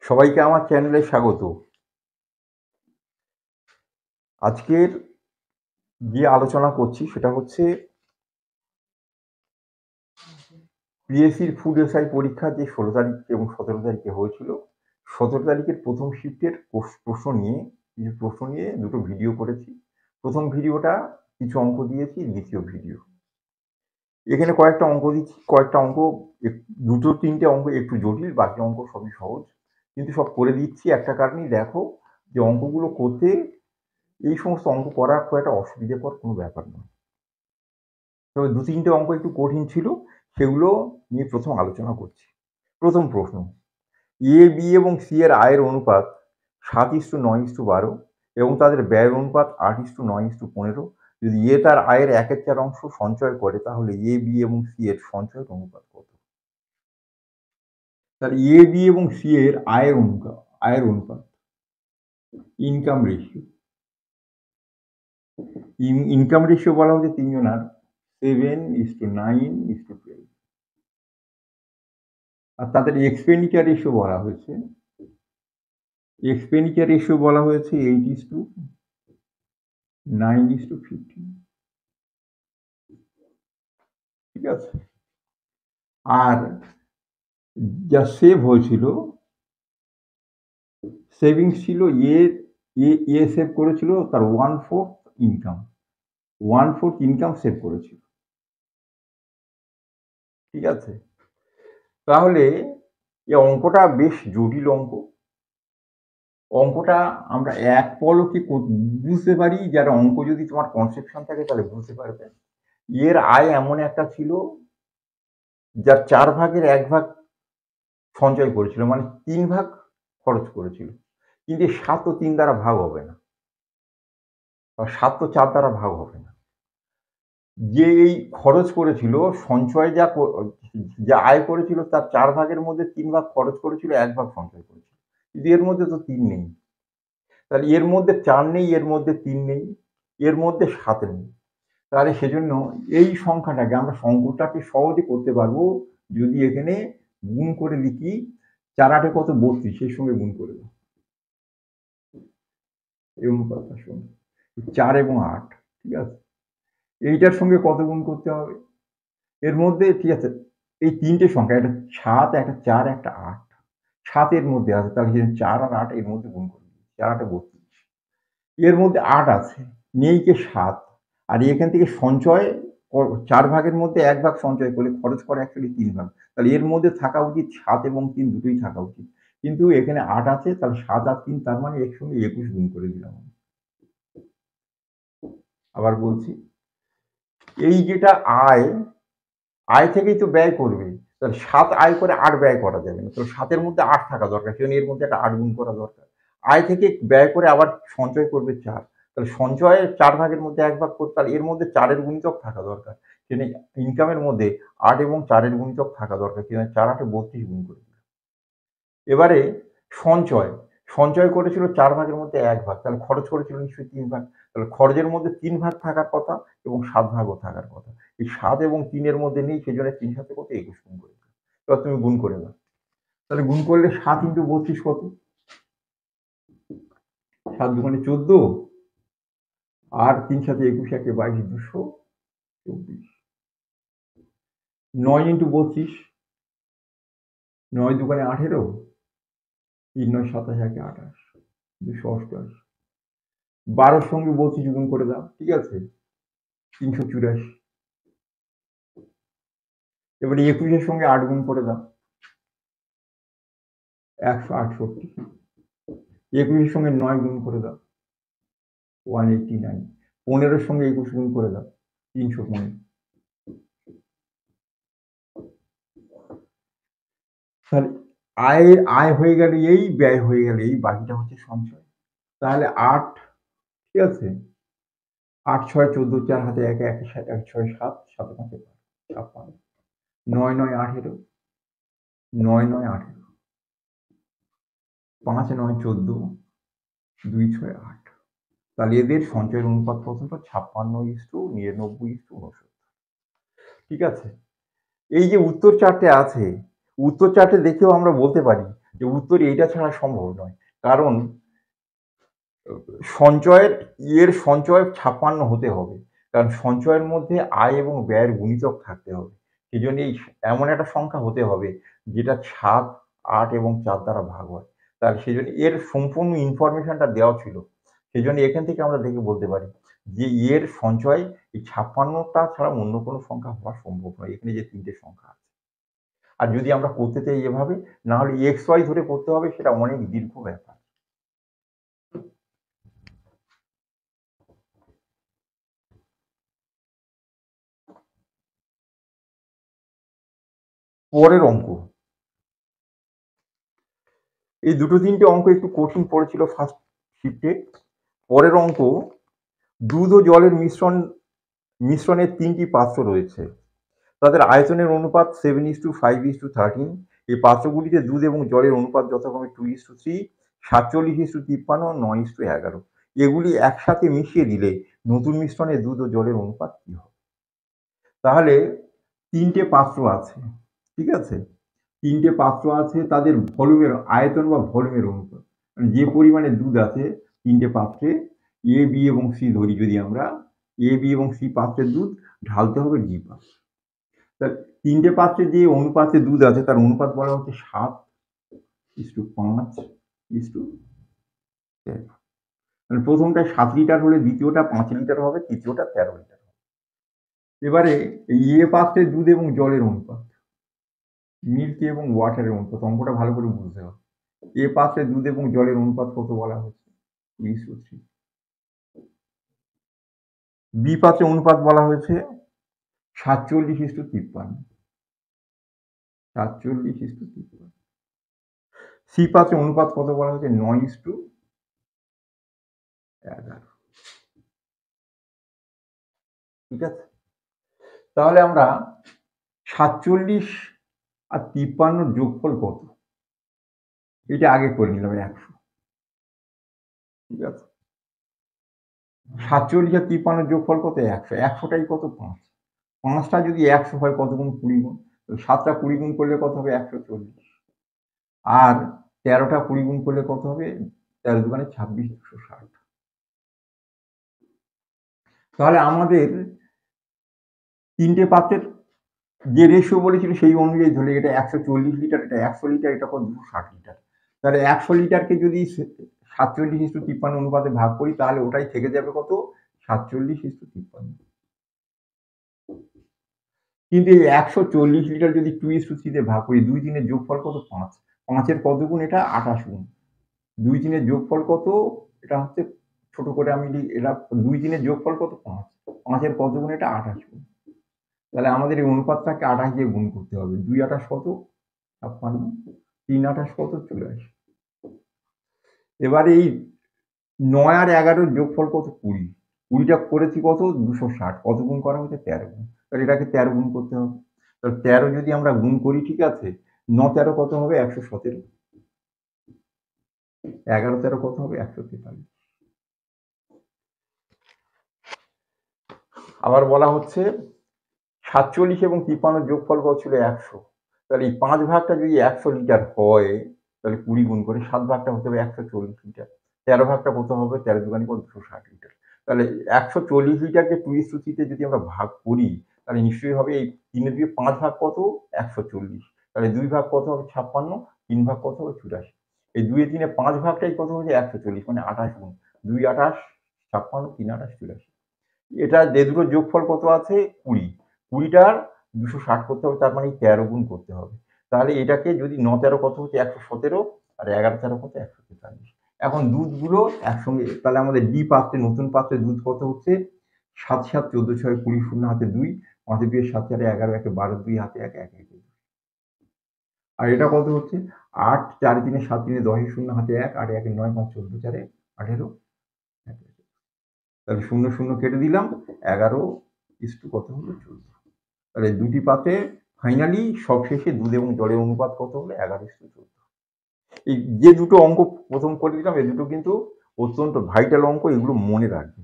সবাইকে আমার চ্যানেলে স্বাগত। আজকের যে আলোচনা করছি সেটা হচ্ছে পিএসসির ফুড এসআই পরীক্ষা যে 16 তারিখ এবং 17 তারিখে হয়েছিল। 17 তারিখের প্রথম শিফটের কিছু প্রশ্ন নিয়ে দুটো ভিডিও করেছি। প্রথম ভিডিওটা কিছু অঙ্ক দিয়েছি, দ্বিতীয় ভিডিও এখানে কয়েকটা অঙ্ক দিচ্ছি। কয়েকটা অঙ্ক দুটো তিনটে অঙ্ক একটু জটিল, বাকি অঙ্ক সবই সহজ, কিন্তু সব করে দিচ্ছি একটা কারণেই। দেখো যে অঙ্কগুলো করতে এই সমস্ত অঙ্ক করার খুব একটা অসুবিধাকর কোনো ব্যাপার নয়। তবে দু তিনটে অঙ্ক একটু কঠিন ছিল, সেগুলো নিয়ে প্রথম আলোচনা করছি। প্রথম প্রশ্ন, এ বি এবং সি এর আয়ের অনুপাত 7:9:12 এবং তাদের ব্যয়ের অনুপাত 8:9:15। যদি এ তার আয়ের 1/4 অংশ সঞ্চয় করে তাহলে এ বি এবং সি এর সঞ্চয়ের অনুপাত কত? তাহলে এ বি এবং সি এর আয়ের অনুপাত ইনকাম রেশিও। ইনকাম রেশিও বলা হচ্ছে তিনজনার 7:9:12, আর তাদের এক্সপেন্ডিচার রেশিও বলা হয়েছে 8:9:15। ঠিক আছে, আর যা সেভিংস ছিল এ সেভ করেছিল তার 1/4 ইনকাম সেভ করেছিল। ঠিক আছে, তাহলে এই অঙ্কটা বেশ জটিল অঙ্কটা আমরা এক পলকে বুঝতে পারি। যারা অঙ্ক যদি তোমার কনসেপশন থাকে তাহলে বুঝতে পারবে। এর আয় এমন একটা ছিল যার 1/4 সঞ্চয় করেছিল, মানে 3 ভাগ খরচ করেছিল। কিন্তু 7 তো 3 দ্বারা ভাগ হবে না, 7 তো 4 দ্বারা ভাগ হবে না। যে এই খরচ করেছিল, সঞ্চয় যা আয় করেছিল তার 4 ভাগের মধ্যে 3 ভাগ খরচ করেছিল, 1 ভাগ সঞ্চয় করেছিল। কিন্তু এর মধ্যে তো 3 নেই। তাহলে এর মধ্যে 4 নেই, এর মধ্যে 3 নেই, এর মধ্যে 7 নেই। তাহলে সেজন্য এই সংখ্যাটাকে আমরা সংখ্যাটাকে সহজে করতে পারবো যদি এখানে গুণ করে লিখি। 4 8 কত? 32, সেই সঙ্গে গুণ করে দাও। এই অনুপাতটা শোনো, 4 এবং 8। ঠিক আছে, এইটার সঙ্গে কত গুণ করতে হবে? এর মধ্যে ঠিক আছে, এই তিনটে সংখ্যা, একটা 7, একটা 4, একটা 8। 7 এর মধ্যে আছে, তাহলে 4 আর 8 এর মধ্যে গুণ করবে। 4 8 32। এর মধ্যে 8 আছে, নেই কে 7। আর এখান থেকে সঞ্চয় 4 ভাগের মধ্যে 1 ভাগ সঞ্চয় করলে খরচ করে অ্যাকচুয়ালি 3 ভাগ। তাহলে এর মধ্যে থাকা উচিত 7 এবং 3 দুটোই থাকা উচিত, কিন্তু এখানে 8 আছে। তাহলে 7 আর 3, তার মানে এর সঙ্গে 21 গুণ করে দিলাম। আবার বলছি, এই যেটা আয় থেকেই তো ব্যয় করবে। তাহলে 7 আয় করে 8 ব্যয় করা যাবে না, তো 7 এর মধ্যে 8 থাকা দরকার, সেজন্য এর মধ্যে একটা 8 গুণ করা দরকার। আয় থেকে ব্যয় করে আবার সঞ্চয় করবে 4, তাহলে সঞ্চয়ের 4 ভাগের মধ্যে 1 ভাগ করতে, তাহলে এর মধ্যে 4 এর গুণিতক থাকা দরকার। সেজন্য ইনকামের মধ্যে 8 এবং 4 এর গুণিতক থাকা দরকার, সেজন্য 4 8 32 গুণ করে দিলাম। এবারে সঞ্চয় করেছিল 4 ভাগের মধ্যে 1 ভাগ, তাহলে খরচ করেছিল নিশ্চয়ই 3 ভাগ। তাহলে খরচের মধ্যে 3 ভাগ থাকার কথা এবং 7 ভাগও থাকার কথা। এই 7 এবং 3 এর মধ্যে নেই, সেই জন্য 3 7 কত? 21 গুণ করে দিলাম। এবার তুমি গুণ করে দাও। তাহলে গুণ করলে 7 × 32 কত? 7 2 14, আর 3 7 21, 1 22, 224। 9 × 32, 9 2 18, 3 9 27, 1 28, 288। 12-র সঙ্গে 32 গুণ করে দাও। ঠিক আছে, 384। এবারে 21-এর সঙ্গে 8 গুণ করে দাও, 168। 21-এর সঙ্গে 9 গুণ করে দাও, 189। 15-এর সঙ্গে 21 গুণ করে দাও, 315। তাহলে আয় হয়ে গেল এই, ব্যয় হয়ে গেল এই, বাকিটা হচ্ছে সঞ্চয়। তাহলে 8, ঠিক আছে, 8 6 14, 4 হাতে 1 1 1 6 7, 7 5 56, 9 9 18, 9 9 18, 5 9 14, 2 6 8। তাহলে এদের সঞ্চয়ের অনুপাত কত? 56:99:69। ঠিক আছে, এই যে উত্তর চারটে আছে, উত্তর চারটে দেখেও আমরা বলতে পারি যে উত্তর এইটা ছাড়া সম্ভব নয়, কারণ সঞ্চয়ের সঞ্চয় 56 হতে হবে, কারণ সঞ্চয়ের মধ্যে আয় এবং ব্যয়ের গুণিতক থাকতে হবে। সেজন্য এমন একটা সংখ্যা হতে হবে যেটা 7, 8 এবং 4 দ্বারা ভাগ হয়। তার সেজন্য এর সম্পূর্ণ ইনফরমেশনটা দেওয়া ছিল। সেজন্য এখান থেকে আমরা দেখে বলতে পারি যে সঞ্চয় এই 56টা ছাড়া অন্য কোনো সংখ্যা হওয়া সম্ভব নয়। এখানে যে 3টে সংখ্যা আছে। আর যদি আমরা করতে চাই এভাবে, না হলে XY ধরে করতে হবে, সেটা অনেক দীর্ঘ ব্যাপার। পরের অঙ্ক, এই 2-3টে অঙ্ক একটু কঠিন পড়েছিল ফার্স্ট শিফটে। পরের অঙ্ক, দুধ ও জলের মিশ্রণের 3টি পাত্র রয়েছে। তাদের আয়তনের অনুপাত 7:5:13। এই পাত্রগুলিতে দুধ এবং জলের অনুপাত যথাক্রমে 2:3, 47:53, 9:11। এগুলি একসাথে মিশিয়ে দিলে নতুন মিশ্রণে দুধ ও জলের অনুপাত কি হবে? তাহলে 3টে পাত্র আছে, ঠিক আছে? 3টে পাত্র আছে, তাদের ভলিউমের আয়তন বা ভলিউমের অনুপাত, মানে যে পরিমাণে দুধ আছে 3টে পাত্রে, A, B এবং C ধরি যদি আমরা, A, B এবং C পাত্রের দুধ ঢালতে হবে D পাত্রে। তা 3টে পাত্রে যে অনুপাতে দুধ আছে তার অনুপাত বলা হচ্ছে 7:5:10। মানে প্রথমটা 7 লিটার হলে দ্বিতীয়টা 5 লিটার হবে, তৃতীয়টা 13 লিটার হবে। এবারে এ পাত্রে দুধ এবং জলের অনুপাত, মিল্ক এবং ওয়াটারের অনুপাত, অঙ্কটা ভালো করে বুঝতে হবে। এ পাত্রে দুধ এবং জলের অনুপাত কত বলা হচ্ছে? 2:3। বি পাত্রে অনুপাত বলা হয়েছে 47:53। 47:53। সি পাত্রে অনুপাত কত বলা হয়েছে? 9:11। ঠিক আছে? তাহলে আমরা 47 আর 53 যোগফল কত? এটা আগে করে নিলাম 100। ঠিক আছে? 47 আর 53 যোগফল কত? 100। 100টাই কত? 5। 5টা যদি 100 হয় কত গুণ? 20 গুণ। 7টা 20 গুণ করলে কত হবে? 140। আর 13টা 20 গুণ করলে কত হবে? 13 দুগুণে 26, 260। তাহলে আমাদের 3টে পাত্রের যে রেশিও বলেছিল সেই অনুযায়ী ধরে, এটা 140 লিটার, এটা 100 লিটার, এটা কত? 260 লিটার। তাহলে 100 লিটারকে যদি 47:53 অনুপাতে ভাগ করি, তাহলে ওটাই থেকে যাবে কত? 47:53। কিন্তু এই 140 লিটার যদি 2:3 তে ভাগ করি, 2-3 এর যোগফল কত? 5। 5 এর কত গুণ? এটা 28 গুণ। 2-3 এর যোগফল কত? এটা হচ্ছে, ছোট করে আমি এটা 2-3 এর যোগফল কত? 5। 5 এর কত গুণ? এটা 28 গুণ। তাহলে আমাদের এই অনুপাতটাকে 28 দিয়ে গুণ করতে হবে। 2-28 কত? 56। 3-28 কত? 84। এবার এই 9 আর 11 এর যোগফল কত? 20। 20টা করেছি কত? 260। কত গুণ করা হয়েছে? 13 গুণ। তাহলে এটাকে 13 গুণ করতে হবে। তাহলে 13 যদি আমরা গুণ করি, ঠিক আছে, 9-13 কত হবে? 117। 11-13 কত হবে? 143। আবার বলা হচ্ছে 47 এবং 53 যোগফল কত ছিল? 100। তাহলে এই 5 ভাগটা যদি 100 লিটার হয়, তাহলে 20 গুণ করে 7 ভাগটা হতে হবে 140 লিটার। 13 ভাগটা কত হবে? 13 দুগুণে কত? 260 লিটার। তাহলে 140 লিটারকে 2:3 তে যদি আমরা ভাগ করি, তাহলে নিশ্চয়ই হবে এই 3 এর দিয়ে 5 ভাগ কত? 140। তাহলে 2 ভাগ কত হবে? 56। 3 ভাগ কত হবে? 84। এই 2 এ 3 এ 5 ভাগটাই কত হচ্ছে? 140, মানে 28 গুণ। 2-28, 56, 3-28, 84। এটা যে দুটোর যোগফল কত আছে? 20। 20টার 260 করতে হবে, তার মানে 13 গুণ করতে হবে। তাহলে এটাকে যদি 9-13 কত হচ্ছে? 117, আর 11-13 কত? 143। এখন দুধগুলো একসঙ্গে, তাহলে আমাদের ডি পাত্রে, নতুন পাত্রে দুধ কত হচ্ছে? 7-7, 14-6, 20, 0 হাতে 2, 5 2 7-4, 11, 1 12, 2 হাতে 1, 1 1। আর এটা কত হচ্ছে? 8, 4 3 7 3 10, 0 হাতে 1, 8 1 9, 5 14 4 18। তাহলে 0 0 কেটে দিলাম, 11 কত হলো? 14। তাহলে দুটি পাত্রে ফাইনালি সবশেষে দুধ এবং জলের অনুপাত কত হলো? 11:14। এই যে দুটো অঙ্ক প্রথম করে দিলাম, এই দুটো কিন্তু অত্যন্ত ভাইটাল অঙ্ক, এগুলো মনে রাখবে।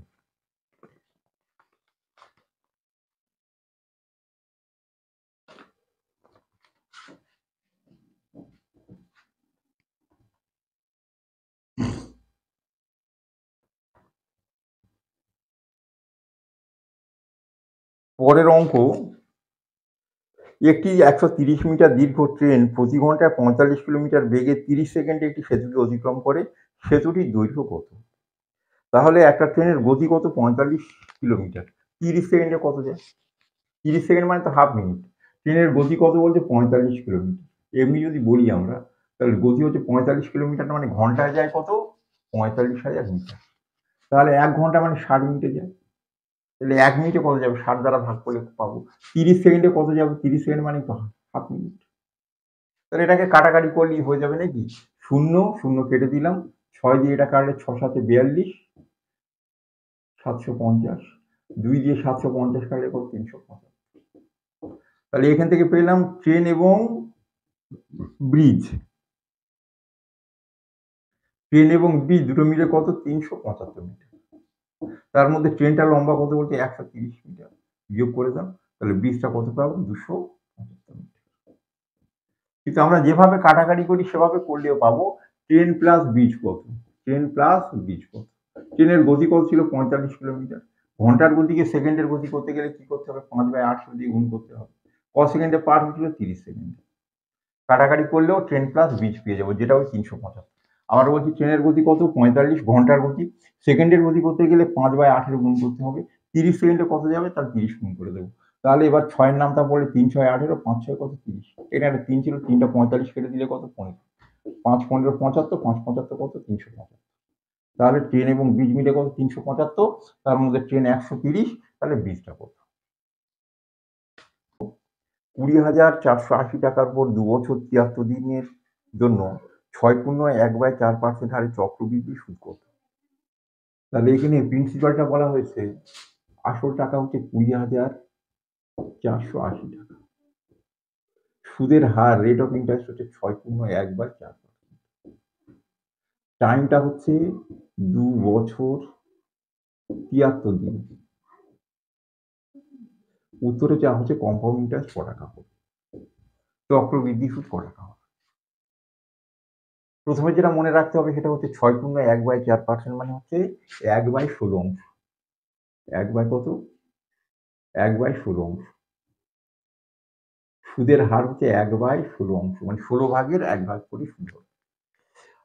পরের অঙ্ক, একটি 130 মিটার দীর্ঘ ট্রেন প্রতি ঘন্টায় 45 কিলোমিটার বেগে 30 সেকেন্ডে একটি সেতুকে অতিক্রম করে। সেতুটির দৈর্ঘ্য কত? তাহলে একটা ট্রেনের গতি কত? 45 কিলোমিটার। 30 সেকেন্ডে কত যায়? 30 সেকেন্ড মানে তো হাফ মিনিট। ট্রেনের গতি কত বলছে? 45 কিলোমিটার। এমনি যদি বলি আমরা, তাহলে গতি হচ্ছে 45 কিলোমিটার, মানে ঘন্টায় যায় কত? 45,000 মিটার। তাহলে 1 ঘন্টা মানে 60 মিনিটে যায়। তাহলে 1 মিনিটে কত যাবে? 60 দ্বারা ভাগ করলে পাবো। 30 সেকেন্ডে কত যাবে? 30 সেকেন্ড মানে তো হাফ মিনিট। তাহলে এটাকে কাটাকাটি করলেই হয়ে যাবে নাকি? 0, 0 কেটে দিলাম। 6 দিয়ে এটা কাটলে 6 7 42, 750। 2 দিয়ে 750 কাটলে কত? 350। তাহলে এখান থেকে পেলাম ট্রেন এবং ব্রিজ। ট্রেন এবং ব্রিজ দুটো মিলে কত? 375 মিটার। তার মধ্যে ট্রেনটা লম্বা কত বলছে? 130 মিটার। বিয়োগ করে দাও, তাহলে ব্রিজটা কত পাবো? 275 মিটার। কিন্তু আমরা যেভাবে কাটাকাটি করি সেভাবে করলেও পাবো। ট্রেন প্লাস ব্রিজ কত? ট্রেন প্লাস ব্রিজ কত? ট্রেনের গতি কত ছিল? 45 কিলোমিটার। ঘন্টার গতিকে সেকেন্ডের গতি করতে গেলে কি করতে হবে? 5/800 দিয়ে গুণ করতে হবে। ক সেকেন্ডে পার হচ্ছিল? 30 সেকেন্ডে। কাটাকাটি করলেও ট্রেন প্লাস ব্রিজ পেয়ে যাবো, যেটা ওই 375। আবার বলছি ট্রেনের গতি কত? 45। ঘন্টার গতি, সেকেন্ডের গতি করতে গেলে 5/8 গুণ করতে হবে। 30 সেকেন্ডে কত যাবে? তার 30 গুণ করে দেবো। তাহলে এবার 6-এর নামটা পড়লে 3 6 18, 5 6 কত? 30। এখানে 3 ছিল, 3টা 45 কেটে দিলে কত? 15। 5 15 75, 5 75 কত? 375। তাহলে ট্রেন এবং ব্রিজ মিলে কত? 375। তার মধ্যে ট্রেন 130, তাহলে ব্রিজটা কত? 20,480 টাকার উপর 2 বছর 73 দিনের জন্য 6.1/4% হারে চক্রবৃদ্ধি সুদ কত? তাহলে এখানে প্রিন্সিপালটা বলা হয়েছে, আসল টাকা হচ্ছে 20,480 টাকা। সুদের হার, রেট অফ ইন্টারেস্ট হচ্ছে 6.1/4%। টাইমটা হচ্ছে 2 বছর 73 দিন। উত্তরে যা হচ্ছে কম্পাউন্ড ইন্টারেস্ট ক টাকা হবে, চক্রবৃদ্ধি সুদ ক টাকা হবে। প্রথমে যেটা মনে রাখতে হবে সেটা হচ্ছে 6.1/4%, মানে হচ্ছে 1/16 অংশ। 1/কত? 1/16 অংশ। সুদের হার হচ্ছে 1/16 অংশ, মানে 16 ভাগের 1 ভাগ করে সুদ হবে।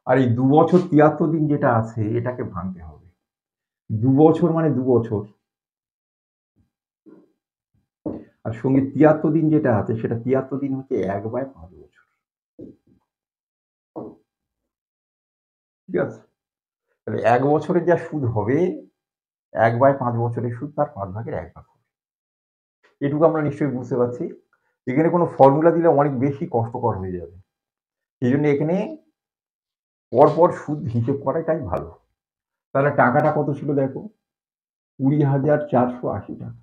আর এই 2 বছর 73 দিন যেটা আছে এটাকে ভাঙতে হবে। 2 বছর মানে 2 বছর, আর সঙ্গে 73 দিন যেটা আছে সেটা 73 দিন হচ্ছে 1/5 বছর। ঠিক আছে? তাহলে 1 বছরের যা সুদ হবে, 1/5 বছরের সুদ তার 5 ভাগের 1 ভাগ হবে। এটুকু আমরা নিশ্চয়ই বুঝতে পারছি। এখানে কোনো ফর্মুলা দিলে অনেক বেশি কষ্টকর হয়ে যাবে। সেই জন্য এখানে পরপর সুদ হিসেব করাটাই ভালো। তাহলে টাকাটা কত ছিল দেখো? 20,480 টাকা।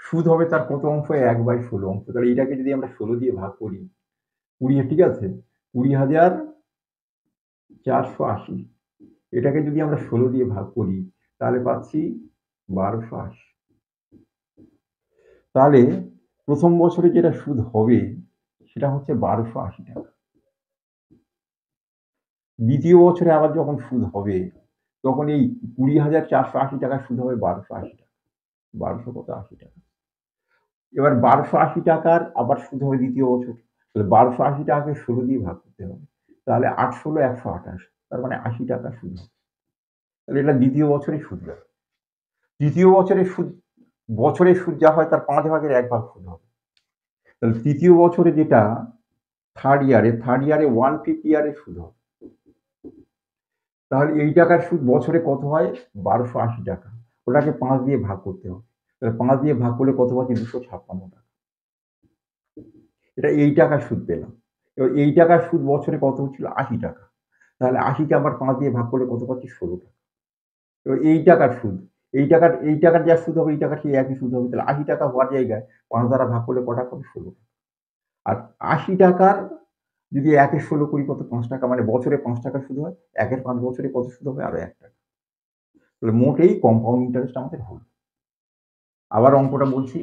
সুদ হবে তার কত অংশ? 1/16 অংশ। তাহলে এটাকে যদি আমরা 16 দিয়ে ভাগ করি, 20, ঠিক আছে? 20,480, এটাকে যদি আমরা 16 দিয়ে ভাগ করি তাহলে পাচ্ছি 1280। তাহলে প্রথম বছরে যেটা সুদ হবে সেটা হচ্ছে 1280 টাকা। দ্বিতীয় বছরে আবার যখন সুদ হবে তখন এই 20,480 টাকার সুদ হবে 1280 টাকা। 1280 টাকা। এবার 1280 টাকার আবার সুদ হবে দ্বিতীয় বছর। তাহলে 1280 টাকাকে 16 দিয়ে ভাগ করতে হবে। তাহলে 8 16 128, তার মানে 80 টাকা সুদ হবে। তাহলে এটা দ্বিতীয় বছরের সুদ গেল। তৃতীয় বছরের সুদ যা হয় তার 5 ভাগের 1 ভাগ সুদ হবে। তাহলে তৃতীয় বছরে যেটা থার্ড ইয়ারে 1/5 ইয়ারের সুদ হবে। তাহলে এই টাকার সুদ বছরে কত হয়? 1280 টাকা। ওটাকে 5 দিয়ে ভাগ করতে হবে। তাহলে 5 দিয়ে ভাগ করলে কত পাচ্ছি? 256 টাকা। এটা এই টাকার সুদ পেলাম। এবার এই টাকার সুদ বছরে কত হচ্ছিল? 80 টাকা। তাহলে 80 কে আবার 5 দিয়ে ভাগ করলে কত পাচ্ছি? 16 টাকা। এবার এই টাকার সুদ, এই টাকার যা সুদ হবে এই টাকার সেই একই সুদ হবে। তাহলে 80 টাকা হওয়ার জায়গায় 5 দ্বারা ভাগ করলে ক টাকা হবে? 16 টাকা। আর 80 টাকার যদি 1 এর 16 করি কত? 5 টাকা, মানে বছরে 5 টাকা সুদ হয়। 1 এর 5 বছরে কত সুদ হবে? আরো 1 টাকা। তাহলে মোট এই কম্পাউন্ড ইন্টারেস্ট আমাদের হলো। আবার অঙ্কটা বলছি।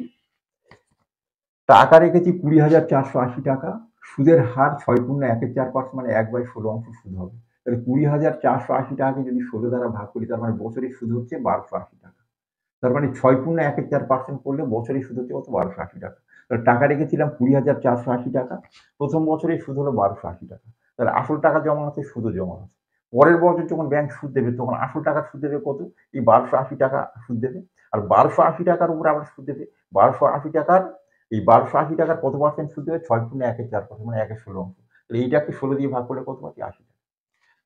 টাকা রেখেছি 20,480 টাকা। সুদের হার 6.1/4%, মানে 1/16 অংশ সুদ হবে। তাহলে 20,480 টাকাকে যদি 16 দ্বারা ভাগ করি তার মানে বছরের সুদ হচ্ছে 1280 টাকা। তার মানে 6.114% করলে বছরে সুদ হচ্ছে কত? 1280 টাকা। তাহলে টাকা রেখেছিলাম 20,480 টাকা, প্রথম বছরে সুদ হলো 1280 টাকা। তাহলে আসল টাকা জমা আছে, সুদও জমা আছে। পরের বছর যখন ব্যাংক সুদ দেবে তখন আসল টাকার সুদ দেবে কত? এই 1280 টাকা সুদ দেবে। আর 1280 টাকার উপর আবার সুদ দেবে। 1280 টাকার এই 1280 টাকার কত পার্সেন্ট সুদ দেবে? 6.114%, মানে 1/16 অংশ। তাহলে এইটাকে 16 দিয়ে ভাগ করলে কত পাচ্ছি? 80 টাকা।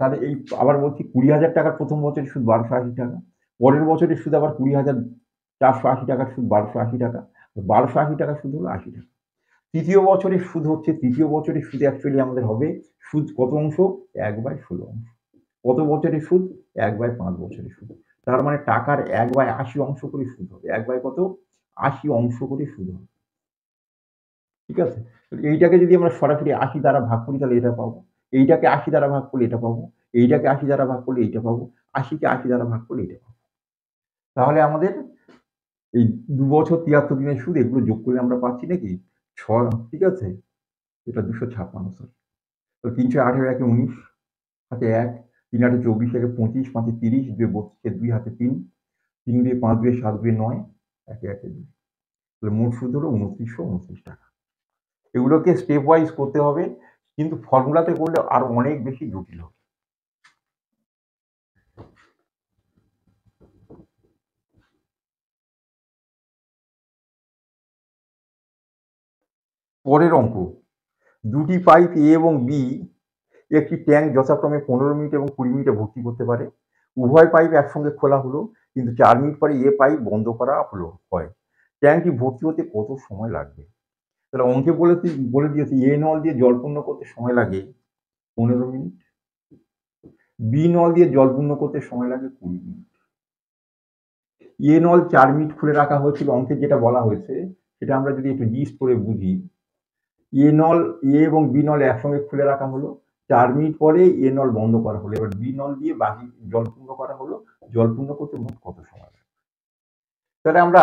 তাহলে এই আবার বলছি 20,000 টাকার প্রথম বছরের সুদ 1280 টাকা, পরের বছরের সুদ আবার 20,480 টাকার সুদ 1280 টাকা, 1280 টাকার সুদ হলো 80 টাকা। তৃতীয় বছরের সুদ হচ্ছে, তৃতীয় বছরের সুদ অ্যাকচুয়ালি আমাদের হবে সুদ কত অংশ? 1/16 অংশ। কত বছরের সুদ? 1/5 বছরের সুদ। তার মানে টাকার 1/80 অংশ করে সুদ হবে। 1/কত? 80 অংশ করে সুদ হবে। ঠিক আছে? এইটাকে যদি আমরা সরাসরি 80 দ্বারা ভাগ করি তাহলে এটা পাবো। এইটাকে 80 দ্বারা ভাগ করলে এটা পাবো। এইটাকে 80 দ্বারা ভাগ করলে এইটা পাবো। 80 কে 80 দ্বারা ভাগ করলে এটা পাবো। তাহলে আমাদের এই ২ বছর ৭৩ দিনের সুদ এগুলো যোগ করলে আমরা পাচ্ছি নাকি? ঠিক আছে? এটা ২৫৬ স্যার। তো ৩১৮ একে ১৯, হাতে ১, ৩ ৮ ২৪, একে ২৫, ৫ এ ৩০, ২ এ ৩২, ২ হাতে ৩, ৩ দিয়ে ৫, ২ 7, ২ 9, ১ একে ২। তাহলে মোট সুদ হলো ২৯২৯ টাকা। এগুলোকে স্টেপ ওয়াইজ করতে হবে, কিন্তু ফর্মুলাতে করলে আরো অনেক বেশি জটিল হবে। পরের অঙ্ক, দুটি পাইপ এ এবং বি একটি ট্যাঙ্ক যথাক্রমে 15 মিনিট এবং 20 মিনিটে ভর্তি করতে পারে। উভয় পাইপ একসঙ্গে খোলা হলো, কিন্তু 4 মিনিট পরে এ পাইপ বন্ধ করা হয়। ট্যাঙ্কটি ভর্তি হতে কত সময় লাগবে? তাহলে অঙ্কে বলে দিয়েছে এ নল দিয়ে জল পূর্ণ করতে সময় লাগে 15 মিনিট, বি নল দিয়ে জল পূর্ণ করতে সময় লাগে 20 মিনিট। এ নল 4 মিনিট খুলে রাখা হয়েছিল, অঙ্কে যেটা বলা হয়েছে সেটা আমরা যদি একটু জিস্ট করে বুঝি। এ নল, এ এবং বি নল একসঙ্গে খুলে রাখা হলো, 4 মিনিট পরে এ নল বন্ধ করা হলো, এবার বি নল দিয়ে বাকি জল পূর্ণ করা হলো। জল পূর্ণ করতে মোট কত সময় লাগে? তাহলে আমরা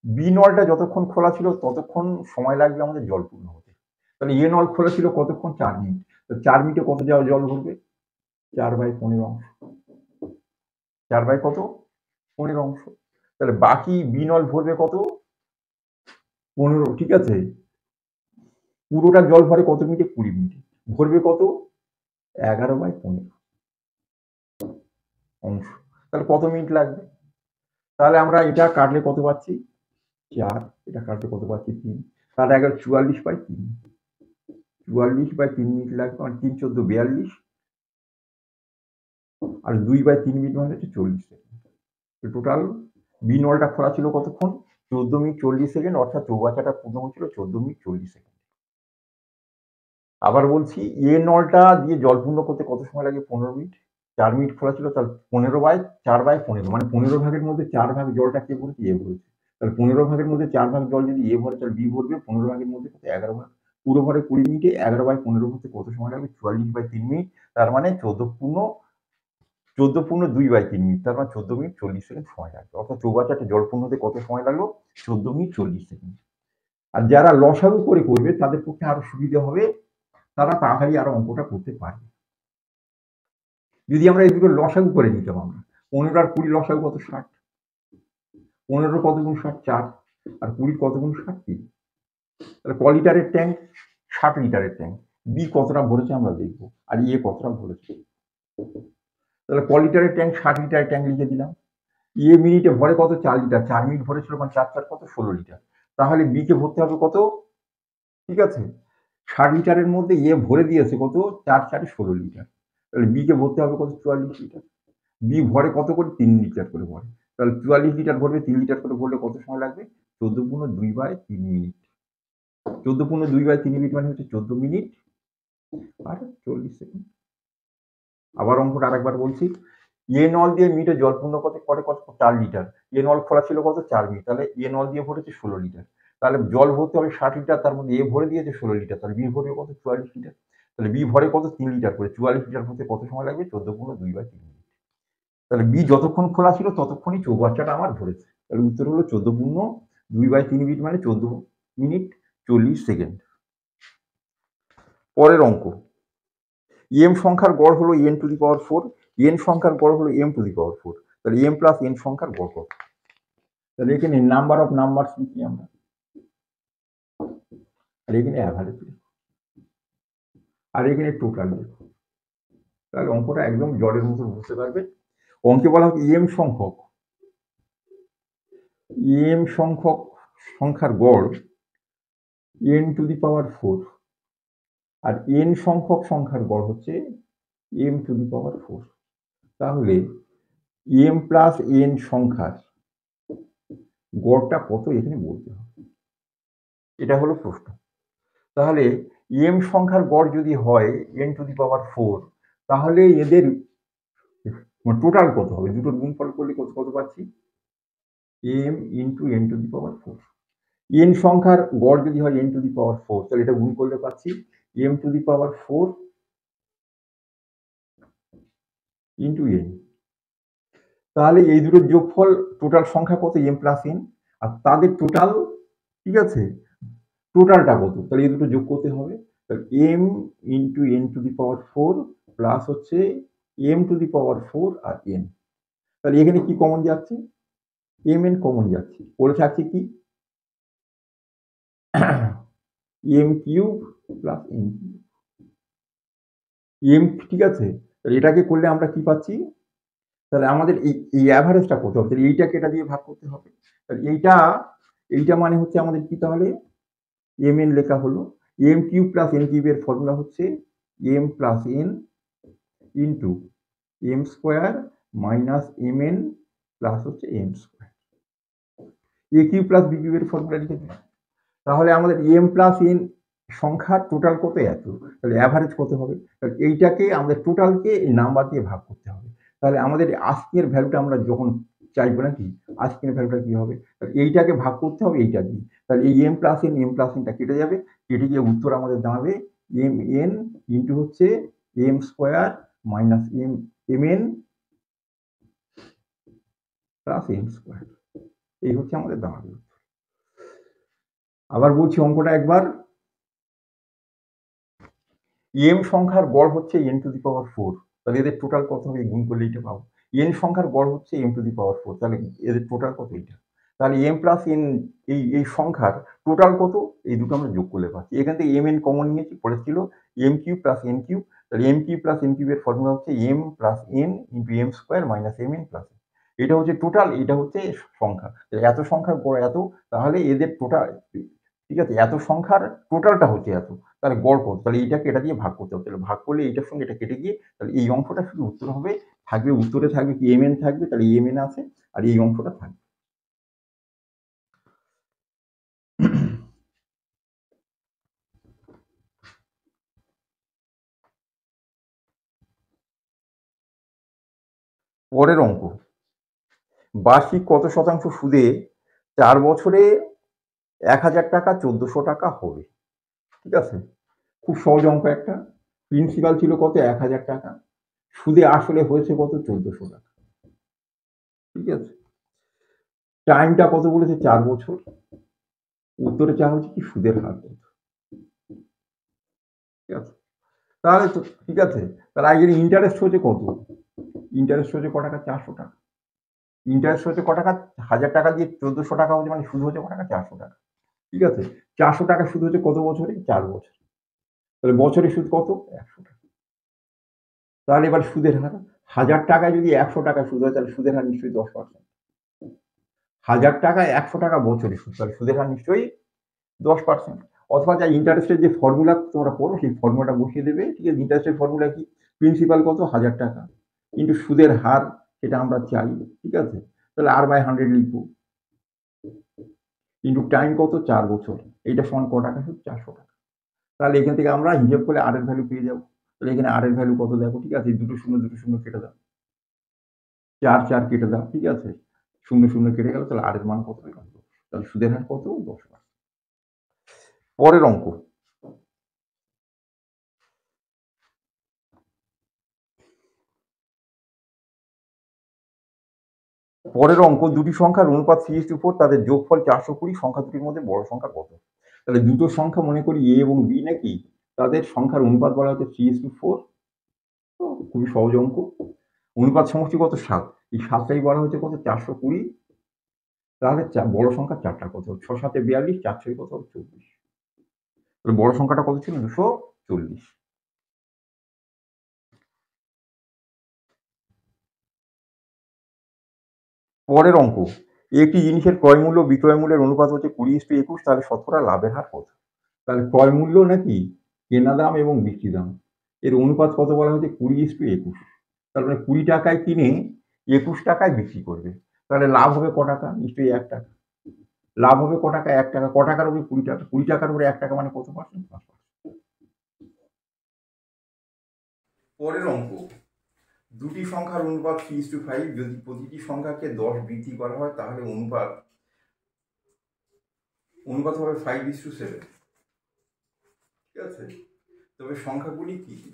বি নলটা যতক্ষণ খোলা ছিল ততক্ষণ সময় লাগবে আমাদের জল পূর্ণ হতে। তাহলে এ নল খোলা ছিল কতক্ষণ? 4 মিনিট। তো 4 মিনিটে কত জল ভরবে? 4/15 অংশ। 4 কত? 15 অংশ। তাহলে বাকি বি নল ভরবে কত? 15। ঠিক আছে, পুরোটা জল ভরে কত মিনিটে? 20 মিনিটে। ভরবে কত? 11/15 অংশ। তাহলে কত মিনিট লাগবে? তাহলে আমরা এটা কাটলে কত পাচ্ছি? 4। এটা কাটলে কত পাচ্ছি? 3। তাহলে 44/3। 44/3 মিনিট লাগবে, মানে 3 14 42, আর 2/3 মিনিট মানে হচ্ছে 40 সেকেন্ড। টোটাল বি নলটা খোলা ছিল কতক্ষণ? 14 মিনিট 40 সেকেন্ড, অর্থাৎ চৌবাচ্চাটা পূর্ণ হয়েছিল 14 মিনিট 40 সেকেন্ড। আবার বলছি এ নলটা দিয়ে জল পূর্ণ করতে কত সময় লাগে? 15 মিনিট। 4 মিনিট খোলা ছিল, তাহলে 4/15, মানে 15 ভাগের মধ্যে 4 ভাগ জলটা কে ভরেছে? এ ভরেছে। তাহলে 15 ভাগের মধ্যে 4 ভাগ জল যদি এ ভরে তাহলে বি ভরবে 15 ভাগের মধ্যে কত? 11 ভাগ। পুরো ভরে 20 মিনিটে 11/15 ভরতে কত সময় লাগবে? 44/3 মিনিট। তার মানে 14 পূর্ণ 2/3 মিনিট, তার মানে 14 মিনিট 40 সেকেন্ড সময় লাগবে। অর্থাৎ চৌবাচ্চাটা জল পূর্ণ হতে কত সময় লাগলো? 14 মিনিট 40 সেকেন্ড। আর যারা লসাগু করে করবে তাদের পক্ষে আরো সুবিধা হবে, তারা তাড়াতাড়ি আরো অঙ্কটা করতে পারবে। যদি আমরা এই দুটো লসাগু করে নিতাম, আমরা 15 আর 20 লসাগু কত? 60। 15 কত গুণ 60? 4। আর 20 কত গুণ 60? 3। তাহলে ক লিটারের ট্যাঙ্ক? 60 লিটারের ট্যাঙ্ক। বি কতটা ভরেছে আমরা দেখবো, আর এ কতটা ভরেছে। তাহলে ক লিটারের ট্যাঙ্ক? 60 লিটারের ট্যাঙ্ক লিখে দিলাম। এ মিনিটে ভরে কত? 4 লিটার। 4 মিনিট ভরেছিল, মানে 4 4 কত? 16 লিটার। তাহলে বি কে ভরতে হবে কত? ঠিক আছে, 60 লিটারের মধ্যে এ ভরে দিয়েছে কত? 4 4 16 লিটার। তাহলে বি কে ভরতে হবে কত? 44 লিটার। বি ভরে কত করে? 3 লিটার করে ভরে। তাহলে 44 লিটার ভরবে, 3 লিটার করে ভরলে কত সময় লাগবে? 14/2/3 মিনিট। 14/2/3 মিনিট মানে হচ্ছে 14 মিনিট আর 40 সেকেন্ড। আবার অঙ্কটা আরেকবার বলছি। এ নল দিয়ে মিনিটে জল পূর্ণ করতে করে কত? 4 লিটার। এ নল খোলা ছিল কত? 4 মিনিট। তাহলে এ নল দিয়ে ভরেছে 16 লিটার। তাহলে জল ভরতে হবে 60 লিটার, তার মধ্যে এ ভরে দিয়েছে 16 লিটার। তাহলে বি ভরবে কত? 44 লিটার। তাহলে বি ভরে কত? 3 লিটার করে। 44 লিটার ভরতে কত সময় লাগবে? 14/2/3 মিনিট। তাহলে বি যতক্ষণ খোলা ছিল ততক্ষণই চৌবাচ্চাটা আমার ভরেছে। তাহলে উত্তর হলো 14/2/3 মিনিট, মানে 14 মিনিট 40 সেকেন্ড। পরের অঙ্ক, এম সংখ্যার গড় হলো n⁴, এন সংখ্যার গড় হলো m⁴। তাহলে m প্লাস n সংখ্যার গড় কত? তাহলে এখানে নাম্বার অফ নাম্বারস লিখি আমরা, আর এখানে অ্যাভারেজ, আর এখানে টোটাল লিখো। তাহলে অঙ্কটা একদম জলের মতো বুঝতে পারবে। অঙ্কে বলা হচ্ছে এম সংখ্যক সংখ্যার গড় n⁴, আর n সংখ্যক সংখ্যার গড় হচ্ছে m⁴। তাহলে m+n সংখ্যার গড়টা কত এখানে বলতে হবে, এটা হলো প্রশ্ন। তাহলে m সংখ্যার গড় যদি হয় n⁴, তাহলে এদের টোটাল কত হবে, দুটোর গুণফল করলে কত কত পাচ্ছি, m × n⁴। n সংখ্যার গড় যদি হয় n⁴, তাহলে এটা গুণ করলে পাচ্ছি m⁴ × n। তাহলে এই দুটোর যোগফল টোটাল সংখ্যা কত, m+n, আর তাদের টোটাল, ঠিক আছে, টোটালটা কত, তাহলে এই দুটো যোগ করতে হবে। তাহলে m × n⁴ প্লাস হচ্ছে m⁴ আর n। তাহলে এখানে কি কমন যাচ্ছে, mn কমন যাচ্ছে, পড়ে থাকছে কি m³ প্লাস n³, m, ঠিক আছে। তাহলে এটাকে করলে আমরা কি পাচ্ছি, তাহলে আমাদের এই অ্যাভারেজটা কত হবে, তাহলে এইটাকে এটা দিয়ে ভাগ করতে হবে। তাহলে এইটা মানে হচ্ছে আমাদের কি, তাহলে mn লেখা হলো, m³ প্লাস n³ এর ফর্মুলা হচ্ছে m+n into m² minus mn plus হচ্ছে m²। a³ প্লাস b³ এর ফর্মুলা লিখে দিলাম। তাহলে আমাদের m+n সংখ্যার টোটাল কত, এত, তাহলে অ্যাভারেজ কত হবে, তাহলে এইটাকে আমাদের টোটালকে এই নাম্বার দিয়ে ভাগ করতে হবে। তাহলে আমাদের আজকের ভ্যালুটা আমরা যখন চাইবো নাকি, আজকের ভ্যালুটা কি হবে, তাহলে এইটাকে ভাগ করতে হবে এইটা দিয়ে। তাহলে এই m+n টা কেটে যাবে, কেটে গিয়ে উত্তর আমাদের দাঁড়াবে mn ইন্টু হচ্ছে m² minus mn plus m²। এই হচ্ছে আমাদের দাঁড়াবে। আবার বলছি অঙ্কটা একবার, m সংখ্যার গড় হচ্ছে n⁴, তাহলে এদের টোটাল কত হবে, গুণ করলে এটা পাবো। n সংখ্যার গড় হচ্ছে m⁴, তাহলে এদের টোটাল কত এটা, তাহলে m+n এই সংখ্যার টোটাল কত, এই দুটো আমরা যোগ করলে পাচ্ছি। এখান থেকে mn কমন নিয়েছি, পড়েছিল m³ প্লাস n³, তাহলে m³ প্লাস n³ এর ফর্মুলা হচ্ছে m+n into m² minus mn plus, এটা হচ্ছে টোটাল, এটা হচ্ছে সংখ্যা। এত সংখ্যার গড় এত, তাহলে এদের টোটাল, ঠিক আছে, এত সংখ্যার টোটালটা হচ্ছে এত, তাহলে গড় কত, তাহলে এইটাকে এটা দিয়ে ভাগ করতে হবে। তাহলে ভাগ করলে এইটার সঙ্গে এটা কেটে গিয়ে তাহলে এই অংশটা শুধু উত্তর হবে, থাকবে উত্তরে থাকবে কি mn থাকবে, তাহলে mn আছে, আর এই অংশটা থাকবে। পরের অঙ্ক, বার্ষিক কত শতাংশ সুদে 4 বছরে 1000 টাকা 1400 টাকা হবে, ঠিক আছে। খুব সহজ অঙ্ক একটা, প্রিন্সিপাল ছিল কত, 1000 টাকা, সুদে আসলে হয়েছে কত, 1400 টাকা, ঠিক আছে। টাইমটা কত বলেছে, 4 বছর, উত্তরে চাওয়া হচ্ছে কি সুদের হার কত, ঠিক আছে। তাহলে তো ঠিক আছে, তাহলে আগে ইন্টারেস্ট হচ্ছে কত, ইন্টারেস্ট হচ্ছে ক টাকা, 400 টাকা, ইন্টারেস্ট হচ্ছে ক টাকা, 1000 টাকা দিয়ে 1400 টাকা হচ্ছে, মানে সুদ হচ্ছে ক টাকা, 400 টাকা, ঠিক আছে। 400 টাকা সুদ হচ্ছে কত বছরে, 4 বছর, তাহলে বছরে সুদ কত, 100 টাকা। তাহলে এবার সুদের হার, 1000 টাকায় যদি 100 টাকা সুদ হয়, তাহলে সুদের হার নিশ্চয়ই 10%। 1000 টাকায় 100 টাকা বছরে সুদ, তাহলে সুদের হার নিশ্চয়ই 10%। অথবা যা ইন্টারেস্টের যে ফর্মুলা তোমরা পড়ো, সেই ফর্মুলাটা বসিয়ে দেবে, ঠিক আছে। ইন্টারেস্টের ফর্মুলা কি, প্রিন্সিপাল কত, 1000 টাকা, কিন্তু সুদের হার সেটা আমরা চাই, ঠিক আছে। তাহলে r/100 লিখবো, কিন্তু টাইম কত, 4 বছর, এইটা সমান ক টাকা সুদ, 400 টাকা। তাহলে এখান থেকে আমরা হিসেব করলে r এর ভ্যালু পেয়ে যাবো। তাহলে এখানে r এর ভ্যালু কত দেখো, ঠিক আছে, দুটো শূন্য কেটে দাও, 4 কেটে দাও, ঠিক আছে, 0 কেটে গেল, তাহলে r এর মান কত, তাহলে সুদের হার কত, 10%। পরের অঙ্ক, দুটি সংখ্যার অনুপাত 3:4, তাদের যোগফল 420, সংখ্যা দুটির মধ্যে বড় সংখ্যা কত। তাহলে দুটো সংখ্যা মনে করি a এবং b নাকি, তাদের সংখ্যার অনুপাত বলা হচ্ছে 3:4, খুবই সহজ অঙ্ক। অনুপাত সমষ্টি কত, 7, এই 7টাই বলা হচ্ছে কত, 420, তাহলে বড় সংখ্যা 4টা কত? 6 7 42, 4 6 কত? 24। তাহলে বড় সংখ্যাটা কত ছিল? 240। পরের অঙ্ক, একটি জিনিসের ক্রয় মূল্য বিক্রয় মূল্যের অনুপাত হচ্ছে 20:21, তাহলে শতকরা লাভের হার কত? তাহলে ক্রয় মূল্য নাকি কেনা দাম এবং বিক্রি দাম, এর অনুপাত কত বলা হয়েছে? 20:21। তার মানে 20 টাকায় কিনে 21 টাকায় বিক্রি করবে। তাহলে লাভ হবে ক টাকা? নিশ্চয়ই 1 টাকা। লাভ হবে ক টাকা? 1 টাকা। ক টাকার উপরে? 20 টাকা। 20 টাকার উপরে 1 টাকা মানে কত পার্সেন্ট? 5%। পরের অঙ্ক, দুটি সংখ্যার অনুপাত 3:5, যদি প্রতিটি সংখ্যাকে 10 বৃদ্ধি করা হয় তাহলে অনুপাত হবে 5:7। ঠিক আছে, তবে সংখ্যাগুলি কি কি?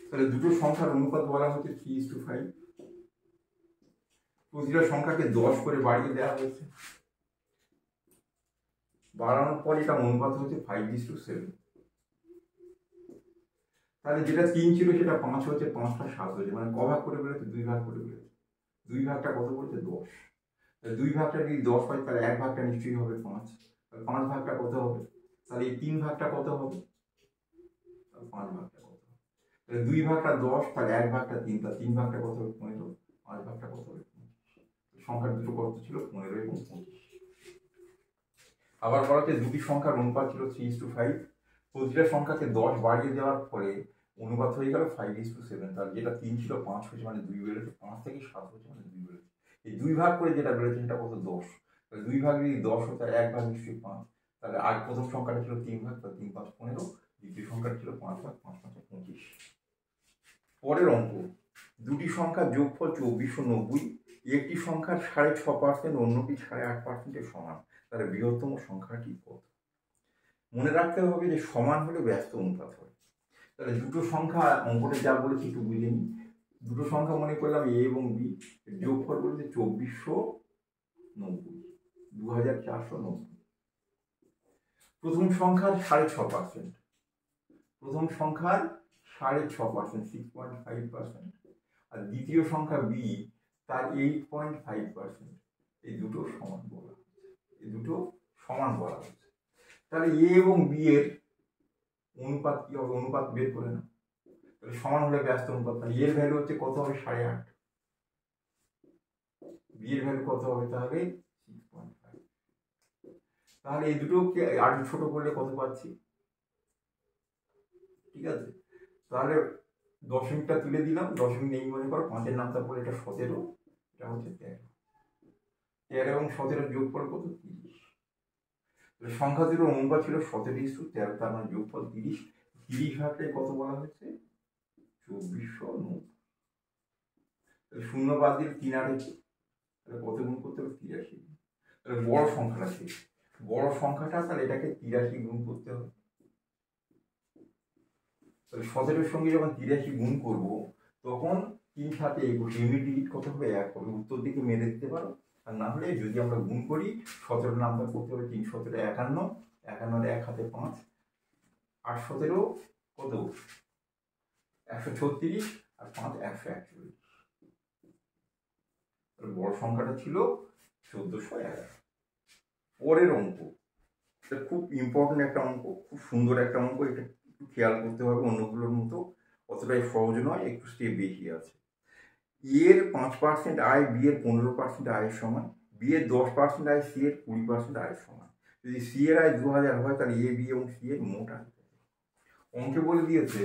তাহলে দুটো সংখ্যার অনুপাত বলা হচ্ছে 3:5, প্রতিটা সংখ্যাকে 10 করে বাড়িয়ে দেওয়া হয়েছে, বাড়ানোর পর এটা অনুপাত হচ্ছে 5:7। তাহলে যেটা 3 ছিল সেটা 5 হচ্ছে, 5টা 7 হয়েছে, মানে ক ভাগ করে বেরোচ্ছে? 2 ভাগ করে বেরোচ্ছে। 2 ভাগটা কত বলছে? 10। তাহলে 2 ভাগটা যদি 10 হয় তাহলে 1 ভাগটা নিশ্চয়ই হবে 5। তাহলে 5 ভাগটা কত হবে? তাহলে এই 3 ভাগটা কত হবে? 5 ভাগটা কত হবে? তাহলে 2 ভাগটা 10, তাহলে 1 ভাগটা 3, তাহলে 3 ভাগটা কত হবে? 15। 5 ভাগটা কত হবে? সংখ্যার দুটো কত ছিল? 15 এবং 25। আবার বলা হচ্ছে দুটি সংখ্যার অনুপাত ছিল 3:5, প্রতিটা সংখ্যাকে 10 বাড়িয়ে দেওয়ার ফলে অনুপাত হয়ে গেল 5:7। তাহলে যেটা 3 ছিল 5 হয়েছে, মানে 2 বেড়েছে। 5 থেকে 7 হয়েছে, মানে 2 বেড়েছে। এই 2 ভাগ করে যেটা বেড়েছে সেটা কত? 10। তাহলে 2 ভাগ যদি 10 হতো, 1 ভাগ নিশ্চয়ই 5। তাহলে আগ প্রথম সংখ্যাটা ছিল 3 ভাগ, তাহলে 3 5 15, দ্বিতীয় সংখ্যাটা ছিল 5 ভাগ, 5 5 25। পরের অঙ্ক, দুটি সংখ্যার যোগফল 2490, একটি সংখ্যার 6.5%, অন্যটি 8.5%-এর সমান, তাহলে বৃহত্তম সংখ্যাটি কত? মনে রাখতে হবে যে সমান হলে ব্যস্ত অনুপাত হয়। তাহলে দুটো সংখ্যা, অঙ্কটা যা বলেছি একটু বুঝে নিই। দুটো সংখ্যা মনে করলাম এ এবং বি, যোগফল বলেছে 2490, 2490। প্রথম সংখ্যার 6.5%, প্রথম সংখ্যার 6.5%, 6.5%, আর দ্বিতীয় সংখ্যা বি তার 8.5%। এই দুটো সমান বলা হচ্ছে, এই দুটো সমান বলা হচ্ছে। তাহলে এ এবং বি এর অনুপাত কি হবে? অনুপাত বের করে না। তাহলে সমান হলে ব্যস্ত অনুপাত, মানে এর ভ্যালু হচ্ছে কত হবে? 8.5। বি এর ভ্যালু কত হবে? তাহলে 6.5। তাহলে এই দুটোকে আর ছোট করলে কত পাচ্ছি? ঠিক আছে, তাহলে দশমিকটা তুলে দিলাম, দশমিক নেই মনে করো, 5-এর নামটা পড়ে এটা 17, এটা হচ্ছে 13। 13 এবং 17 যোগফল কত? 30। তাহলে সংখ্যা দুটোর অনুপাত ছিল 17:13, তার মানে যোগফল 30। 30 ভাগটাই কত বলা হয়েছে? 2490। তাহলে শূন্য বাদ দিয়ে 3 আর হচ্ছে, তাহলে কত গুণ করতে হবে? 83। তাহলে বড় সংখ্যাটা কি? বড় সংখ্যাটা, তাহলে এটাকে 83 গুণ করতে হবে। তাহলে 17-এর সঙ্গে যখন 83 গুণ করব, তখন 3 7 21, ইউনিট ডিজিট কত হবে? 1 হবে। উত্তর দিকে মেরে দিতে পারো। আর না হলে যদি আমরা গুণ করি, 17 নাম্বার করতে হবে 3 17 51, 51 1 হাতে 5, 8 17 কত? 136, আর 5 141। তাহলে বড় সংখ্যাটা ছিল 1411। পরের অঙ্ক, এটা খুব ইম্পর্টেন্ট একটা অঙ্ক, খুব সুন্দর একটা অঙ্ক, এটা একটু খেয়াল করতে হবে। অন্যগুলোর মতো অতটাই সহজ নয়, একটু স্টেপ বেশি আছে। এর 5% আয় বি এর 15% আয়ের সমান, বি এর 10% আয় সি এর 20% আয়ের সমান। যদি সি এর আয় 2000 হয়, তাহলে এ বি এবং সি এর মোট আয়। অঙ্কে বলে দিয়েছে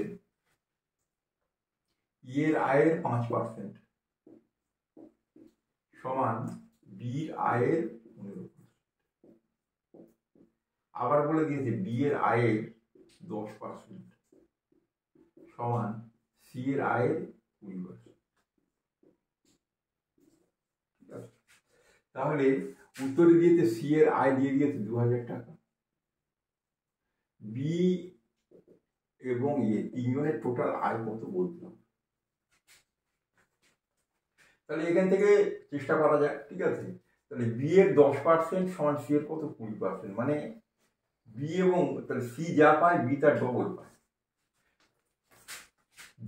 এর আয়ের 5% সমান বির আয়ের 15%। আবার বলে দিয়েছে বি এর আয়ের 10% সমান সি এর আয়ের 20%। ঠিক আছে, তাহলে উত্তরে দিয়েছে সি এর আয় দিয়ে দিয়েছে 2000 টাকা, বি এবং এ তিনজনের টোটাল আয় কত বলতে হবে। তাহলে এখান থেকে চেষ্টা করা যায়। ঠিক আছে, তাহলে বি এর 10% সমান সি এর কত? 20%, মানে বি এবং তাহলে সি যা পায় বি তার ডবল পায়।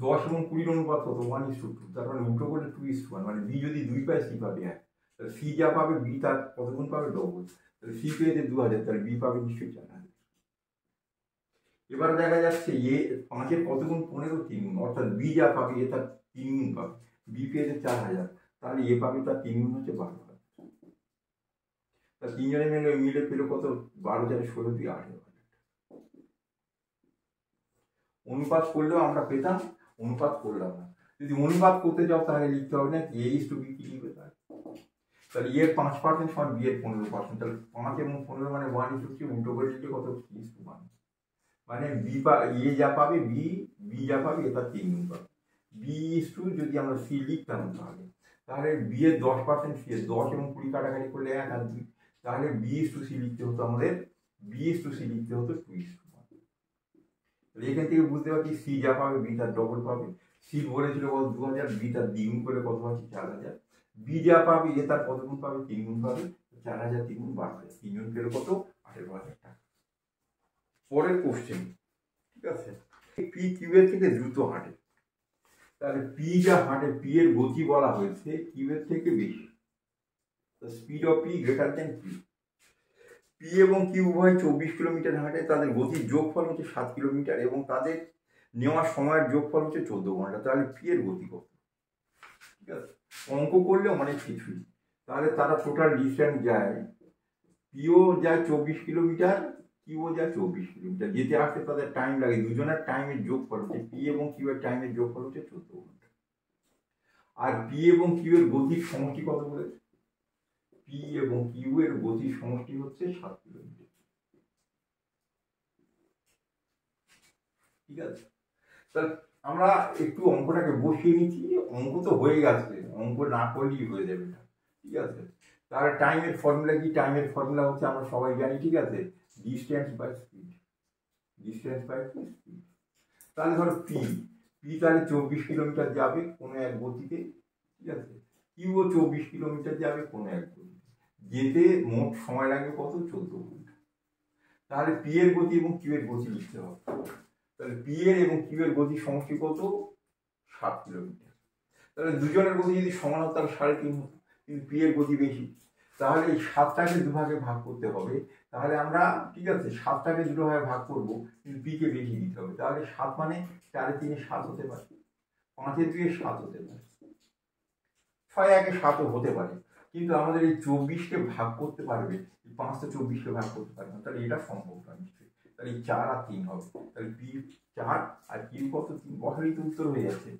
10 এবং 20 অনুপাত কত? 1:2, তার মানে উল্টো করে 2:1, মানে বি যদি 2 পায় সি পাবে 1। তাহলে সি যা পাবে বি তার কত গুণ পাবে ডবল। তাহলে সি পেয়েছে 2000, তাহলে বি পাবে নিশ্চয়ই 4000। এবার দেখা যাচ্ছে এ 5-এর কত গুণ 15 3 গুণ, অর্থাৎ বি যা পাবে এ তার 3 গুণ পাবে। বি পেয়েছে 4000, তাহলে এ পাবে তার 3 গুণ হচ্ছে 12,000। তা তিনজনে মিলে পেলো কত? 12 × 16 দিয়ে 18,000। অনুপাত করলেও আমরা পেতাম, অনুপাত করলাম না। যদি অনুপাত করতে যাও তাহলে লিখতে হবে না A/B কি লিখবে তাহলে এর 5% সমান বি এর 15%। তাহলে 5 এবং 15 মানে 1:3, উল্টো করে লিখলে কত? 3:1। মানে এ যা পাবে বি যা পাবে এ তার 3 গুণ পাবে। B/, যদি আমরা সি লিখতাম তাহলে বি এর 10%, সি এর 10 এবং 20 কাটাকাটি করলে 1 আর 2, তাহলে B/C লিখতে হতো আমাদের, B/C লিখতে হতো 2:1। এখান থেকে বুঝতে পারছি সি যা পাবে বি তার ডবল পাবে। সি বলেছিল কত? 2000, বি তার দ্বিগুণ করে কত আছে? 4000। বি যা পাবে এ তার কত গুণ পাবে? 3 গুণ পাবে। 4000 3 গুণ 12,000, তিনজন পেল কত? 18,000 টাকা। পরের কোশ্চেন, ঠিক আছে, পি কিউ এর থেকে দ্রুত হাঁটে, তাহলে পি যা হাঁটে, পি এর গতি বলা হয়েছে কিউ এর থেকে বেশি। Speed of P greater than Q. P এবং কিউ উভয় 24 কিলোমিটার হাঁটে, তাদের গতির যোগফল হচ্ছে 7 কিলোমিটার এবং তাদের নেওয়া সময়ের যোগফল হচ্ছে 14 ঘন্টা। তাহলে পি এর গতি কত? ঠিক আছে, অঙ্ক করলে অনেক কিছুই। তাহলে তারা টোটাল ডিস্টেন্স যায়, পিও যায় 24 কিলোমিটার, কিউও যায় 24 কিলোমিটার। যেতে আসতে তাদের টাইম লাগে, দুজনের টাইমের যোগফল হচ্ছে, পি এবং কিউ এর টাইমের যোগফল হচ্ছে 14 ঘন্টা। আর পি এবং কিউ এর গতির সমষ্টি কত বলেছে? পি এবং কিউ এর গতির সমষ্টি হচ্ছে 7 কিলোমিটার। ঠিক আছে, তাহলে আমরা একটু অঙ্কটাকে বসিয়ে নিচ্ছি। অঙ্ক তো হয়ে গেছে, অঙ্ক না করলেই হয়ে যাবে না। ঠিক আছে, তাহলে টাইমের ফর্মুলা কি? টাইমের ফর্মুলা হচ্ছে আমরা সবাই জানি, ঠিক আছে, distance by speed. Distance by speed. তাহলে ধরো পি তাহলে 24 কিলোমিটার যাবে কোনো এক গতিতে, ঠিক আছে, কিউও 24 কিলোমিটার যাবে কোনো এক গতিতে। যেতে মোট সময় লাগবে কত? 14 ঘন্টা। তাহলে পি এর গতি এবং কিউ এর গতি লিখতে হবে। তাহলে পি এর এবং কিউ এর গতি সমষ্টি কত? 7 কিলোমিটার। তাহলে দুজনের গতি যদি সমান হতো তাহলে 3.5 হতো, কিন্তু পি এর গতি বেশি। তাহলে এই 7টাকে দুভাগে ভাগ করতে হবে। তাহলে আমরা, ঠিক আছে, 7টাকে দুটো ভাগে ভাগ করবো, কিন্তু পি কে বেশি দিতে হবে। তাহলে 7 মানে 4 3 7 হতে পারে, 5 2 7 হতে পারে, 6 1 7ও হতে পারে। কিন্তু আমাদের এই 24কে ভাগ করতে পারবে, 5 তো 24কে ভাগ করতে পারবে না, তাহলে এটা সম্ভব না নিশ্চয়ই। তাহলে এই 4 আর 3 হবে। তাহলে পি 4 আর কিউ কত? 3। বসালেই তো উত্তর হয়ে যাচ্ছে।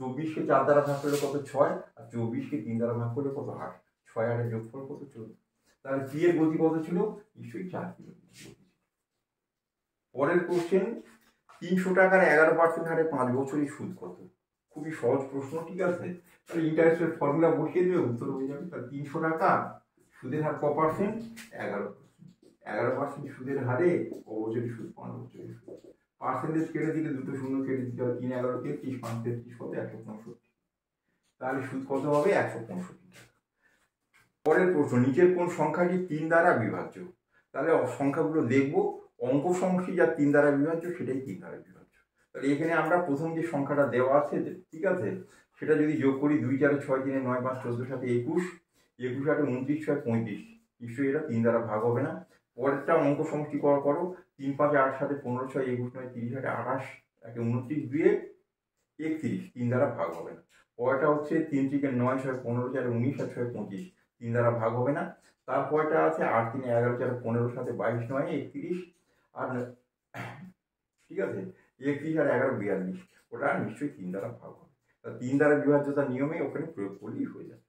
24কে 4 দ্বারা ভাগ করলে কত? 6, আর 24কে 3 দ্বারা ভাগ করলে কত? 8। 6 8 এর যোগফল কত? 14। তাহলে পি এর গতি কত ছিল? নিশ্চয়ই 4 কিলোমিটার। পরের কোশ্চেন, 300 টাকার 11% হারে 5 বছরের সুদ কত? খুবই সহজ প্রশ্ন, ঠিক আছে। তাহলে ইন্টারেস্টের ফর্মুলা বসিয়ে দেবে, উত্তর হয়ে যাবে। তাহলে 300 টাকা সুদের হার ক পার্সেন্ট? 11%। 11% সুদের হারে ক বছরের সুদ? 5 বছরের সুদ। পার্সেন্টেজ কেটে দিলে দুটো শূন্য কেটে দিতে হবে, 3 11 33, 5 33 কত? 165। তাহলে সুদ কত হবে? 165 টাকা। পরের প্রশ্ন, নিচের কোন সংখ্যাটি 3 দ্বারা বিভাজ্য? তাহলে সংখ্যাগুলো দেখবো, অঙ্ক সমষ্টি যা 3 দ্বারা বিভাজ্য সেটাই 3 দ্বারা বিভাজ্য। তাহলে এখানে আমরা প্রথম যে সংখ্যাটা দেওয়া আছে, ঠিক আছে, সেটা যদি যোগ করি, 2 4 6 3 9 5 14 7 21, 21 8 29 6 35, নিশ্চয়ই এটা 3 দ্বারা ভাগ হবে না। পরেরটা অঙ্ক সমষ্টি করো, 3 5 8 7 15 6 21 9 30 8 28 1 29 2 31, 3 দ্বারা ভাগ হবে না। পরেরটা হচ্ছে 3 3 9 6 15 4 19 আর 6 25, 3 দ্বারা ভাগ হবে না। তারপরটা আছে 8 3 11 4 15 7 22 9 31, আর ঠিক আছে 31 আর 11 42, ওটা নিশ্চয়ই 3 দ্বারা ভাগ হবে। তা 3 দ্বারা বিভাজ্যতার নিয়মে ওখানে প্রয়োগ করলেই হয়ে যাবে।